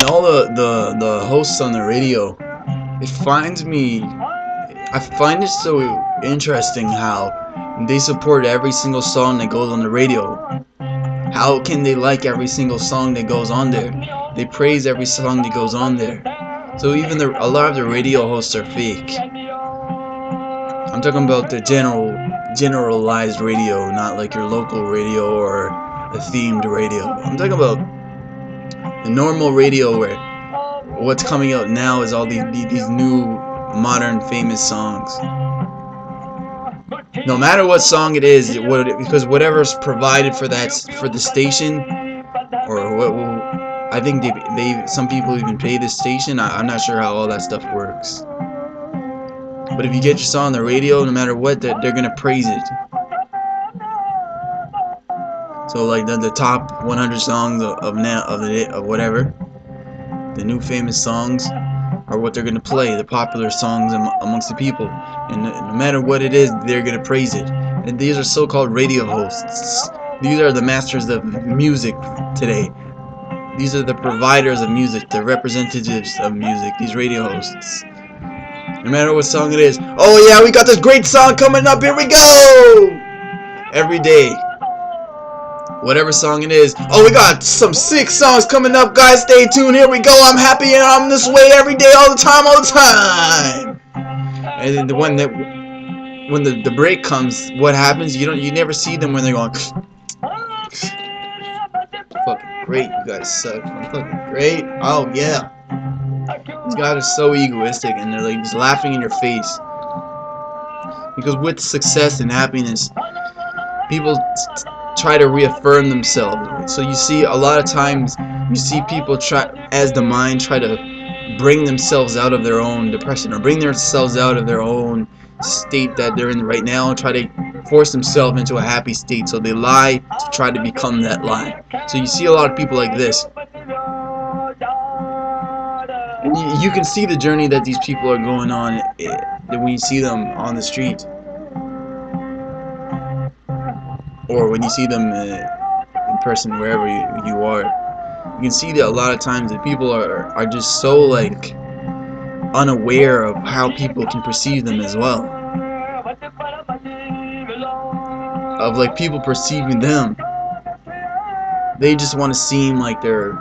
And all the hosts on the radio, I find it so interesting how they support every single song that goes on the radio. How can they like every single song that goes on there? They praise every song that goes on there. So even a lot of the radio hosts are fake. I'm talking about the generalized radio, not like your local radio or a themed radio. I'm talking about the normal radio where what's coming out now is all these new modern famous songs. No matter what song it is, because whatever's provided for the station, or what, I think some people even pay the station. I'm not sure how all that stuff works. But if you get your song on the radio, no matter what, they're gonna praise it. So like the top 100 songs of whatever, the new famous songs are what they're gonna play, the popular songs amongst the people, and no matter what it is, they're gonna praise it. And these are so-called radio hosts. These are the masters of music today. These are the providers of music, the representatives of music. These radio hosts. No matter what song it is, oh yeah, we got this great song coming up. Here we go. Every day. Whatever song it is, oh, we got some sick songs coming up, guys, stay tuned, here we go, I'm happy and I'm this way every day, all the time. And then when the break comes, what happens? You never see them when they're going fucking great, you guys suck, fucking great, oh yeah. These guys are so egoistic and they're like just laughing in your face. Because with success and happiness, people try to reaffirm themselves. So you see a lot of times you see people try to bring themselves out of their own depression, or bring themselves out of their own state that they're in right now, and try to force themselves into a happy state. So they lie to try to become that lie. So you see a lot of people like this. And you can see the journey that these people are going on when you see them on the street. Or when you see them in person, wherever you are, you can see that a lot of times that people are just so like unaware of how people can perceive them as well. Of like people perceiving them. They just want to seem like they're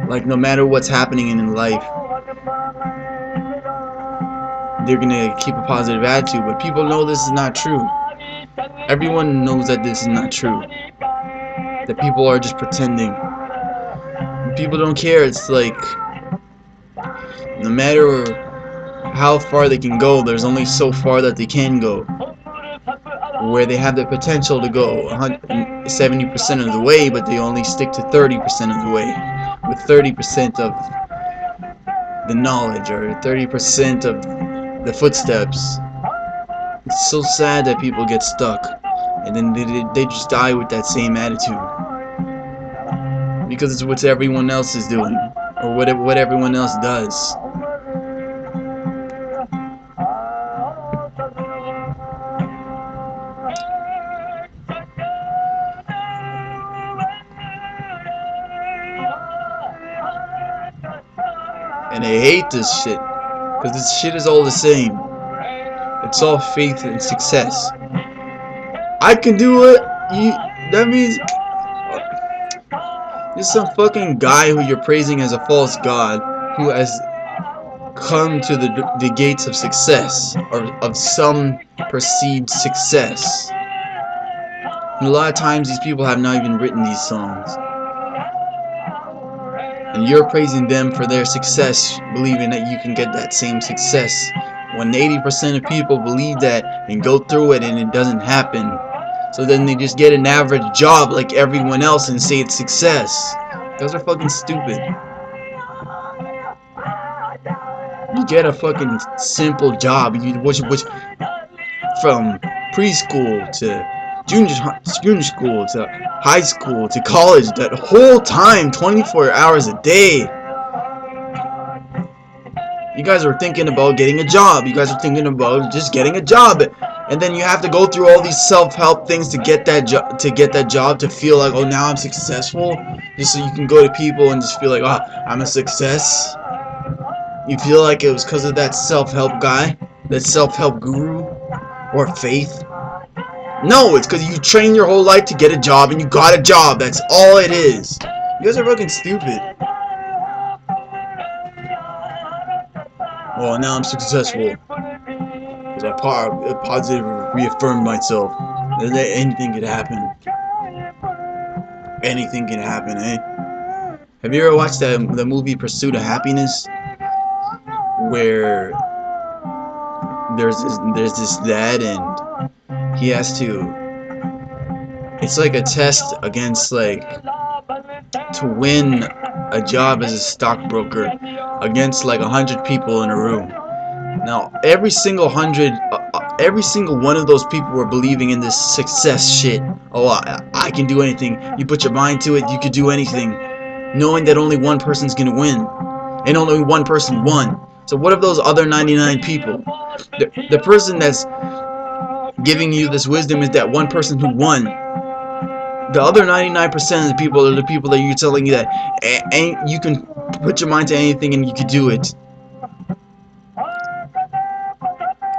like no matter what's happening in life, they're gonna keep a positive attitude. But people know this is not true. Everyone knows that this is not true. That people are just pretending. People don't care. It's like no matter how far they can go, there's only so far that they can go. Where they have the potential to go 70% of the way, but they only stick to 30% of the way. With 30% of the knowledge, or 30% of the footsteps. It's so sad that people get stuck, and then they just die with that same attitude, because it's what everyone else is doing, or what everyone else does. And I hate this shit, because this shit is all the same. It's all faith and success. I can do it. That means there's some fucking guy who you're praising as a false god who has come to the gates of success, or of some perceived success. And a lot of times these people have not even written these songs. And you're praising them for their success, believing that you can get that same success. When 80% of people believe that and go through it and it doesn't happen. So then they just get an average job like everyone else and say it's success. Those are fucking stupid. You get a fucking simple job, which from preschool to junior school to high school to college, that whole time, 24 hours a day. You guys are thinking about getting a job. You guys are thinking about just getting a job. And then you have to go through all these self-help things to get that job, to feel like, oh, now I'm successful, just so you can go to people and just feel like, oh, I'm a success. You feel like it was because of that self-help guy, that self-help guru, or faith. No, it's because you trained your whole life to get a job, and you got a job. That's all it is. You guys are fucking stupid. Oh, now I'm successful. Because I positively reaffirmed myself. That anything could happen. Anything can happen, eh? Have you ever watched the movie Pursuit of Happiness? Where there's this dad, and he has to, it's like a test against, like, to win a job as a stockbroker against like 100 people in a room. Now every single one of those people were believing in this success shit. Oh, I can do anything. You put your mind to it, you could do anything, knowing that only one person's gonna win, and only one person won. So what of those other 99 people? The person that's giving you this wisdom is that one person who won. The other 99% of the people are the people that you're telling you that you can put your mind to anything and you can do it.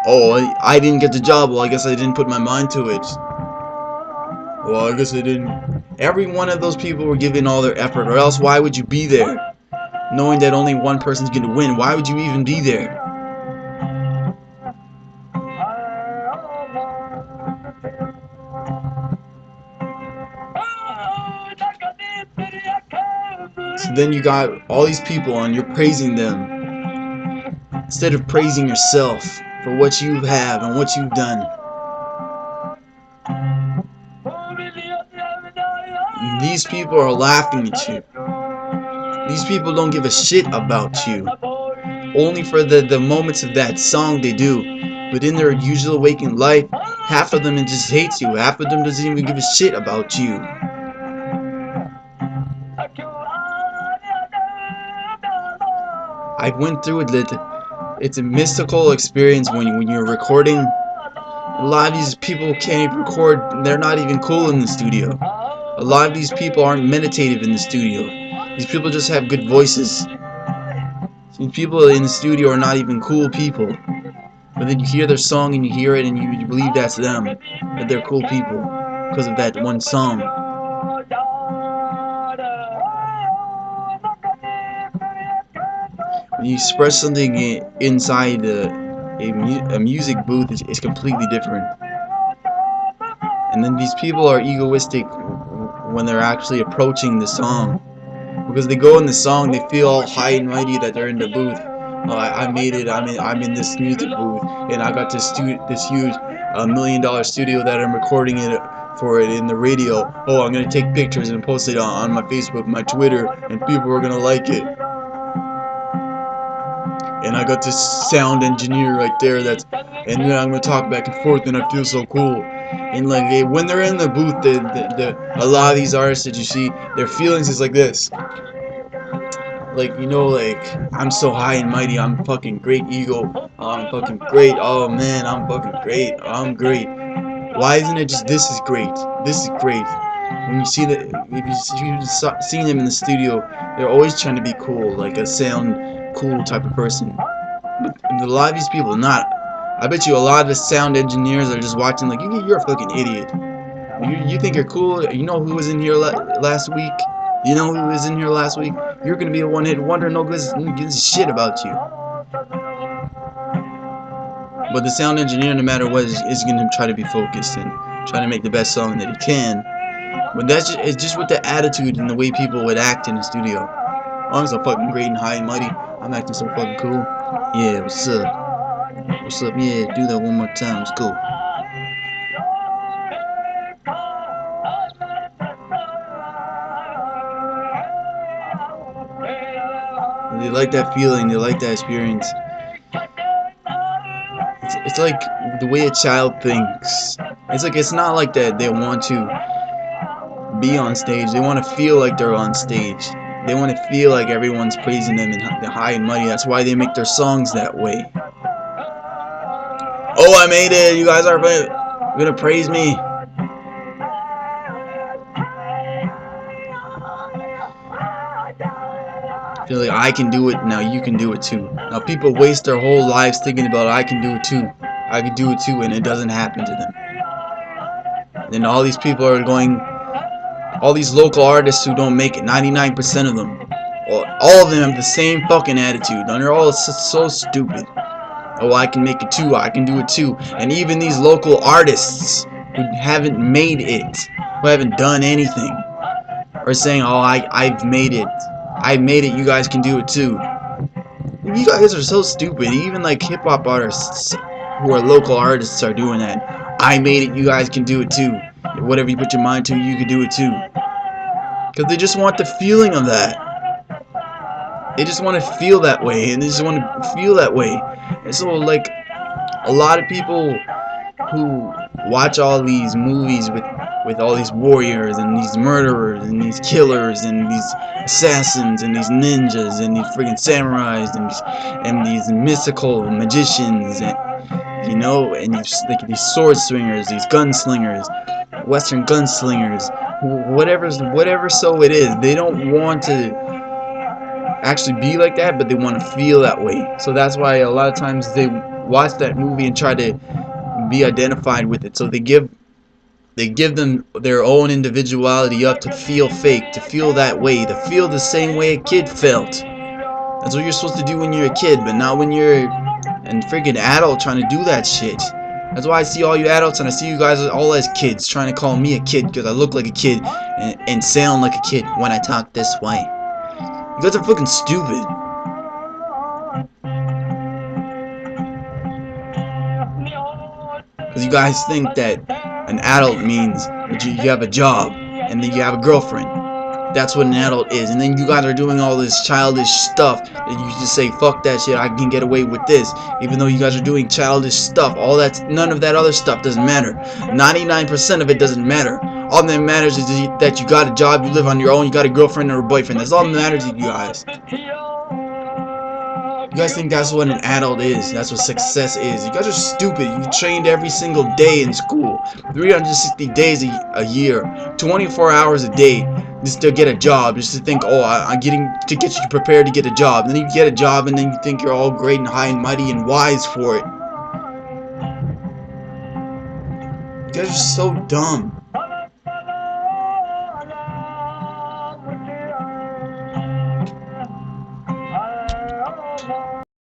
Oh, I didn't get the job. Well, I guess I didn't put my mind to it. Well, I guess I didn't. Every one of those people were giving all their effort, or else why would you be there? Knowing that only one person's going to win, why would you even be there? So then you got all these people and you're praising them instead of praising yourself for what you have and what you've done. These people are laughing at you. These people don't give a shit about you. Only for the moments of that song they do. But in their usual waking life, half of them just hates you. Half of them doesn't even give a shit about you. I went through it. It's a mystical experience when you're recording. A lot of these people can't even record. They're not even cool in the studio. A lot of these people aren't meditative in the studio. These people just have good voices. These people in the studio are not even cool people. But then you hear their song and you hear it and you believe that's them. That they're cool people because of that one song. When you express something inside a music booth, it's completely different. And then these people are egoistic when they're actually approaching the song. Because they go in the song, they feel all high and mighty that they're in the booth. I made it. I'm in this music booth, and I got this huge $1 million studio that I'm recording it for it in the radio. Oh, I'm gonna take pictures and post it on my Facebook, my Twitter, and people are gonna like it. And I got this sound engineer right there and then I'm gonna talk back and forth, and I feel so cool. And like when they're in the booth, a lot of these artists that you see, their feelings is like this. Like, you know, like, I'm so high and mighty, I'm fucking great ego, I'm fucking great, oh man, I'm fucking great, I'm great. Why isn't it just, this is great, this is great? When you see that, if you've seen them in the studio, they're always trying to be cool, like a sound cool type of person. But a lot of these people are not. I bet you a lot of the sound engineers are just watching like, you're a fucking idiot. You think you're cool? You know who was in here last week? You know who was in here last week? You're gonna be a one-hit wonder. No gives a shit about you. But the sound engineer, no matter what, is gonna try to be focused and try to make the best song that he can. But it's just with the attitude and the way people would act in the studio. Oh, I'm so fucking great and high and mighty. I'm acting so fucking cool. Yeah, what's up? What's up? Yeah, do that one more time. It's cool. They like that feeling, they like that experience. It's like the way a child thinks. It's like, it's not like that they want to be on stage. They want to feel like they're on stage. They want to feel like everyone's praising them and they're high and mighty. That's why they make their songs that way. Oh, I made it. You guys are gonna praise me. Feel like I can do it, now you can do it too. Now people waste their whole lives thinking about I can do it too. I can do it too, and it doesn't happen to them. And all these people are going, all these local artists who don't make it, 99% of them, all of them have the same fucking attitude, and they're all so stupid. Oh, I can make it too, I can do it too. And even these local artists who haven't made it, who haven't done anything, are saying, oh, I've made it. I made it, you guys can do it too. You guys are so stupid. Even like hip-hop artists who are local artists are doing that. I made it, you guys can do it too. Whatever you put your mind to, you can do it too. Because they just want the feeling of that. They just want to feel that way, and they just want to feel that way. And so, like, a lot of people who watch all these movies with all these warriors and these murderers and these killers and these assassins and these ninjas and these friggin' samurais and these mystical magicians, and you know, and like these sword swingers, these gunslingers, Western gunslingers, whatever so it is. They don't want to actually be like that, but they want to feel that way. So that's why a lot of times they watch that movie and try to be identified with it. So they give them their own individuality up to feel fake, to feel that way, to feel the same way a kid felt. That's what you're supposed to do when you're a kid, but not when you're a freaking adult trying to do that shit. That's why I see all you adults and I see you guys all as kids trying to call me a kid because I look like a kid and sound like a kid when I talk this way. You guys are fucking stupid. Because you guys think that an adult means that you have a job and then you have a girlfriend. That's what an adult is. And then you guys are doing all this childish stuff that you just say, fuck that shit, I can get away with this. Even though you guys are doing childish stuff, none of that other stuff doesn't matter. 99% of it doesn't matter. All that matters is that you got a job, you live on your own, you got a girlfriend or a boyfriend. That's all that matters to you guys. You guys think that's what an adult is. That's what success is. You guys are stupid. You trained every single day in school. 360 days a year. 24 hours a day. Just to get a job. Just to think, oh, I'm getting to get you prepared to get a job. And then you get a job and then you think you're all great and high and mighty and wise for it. You guys are so dumb.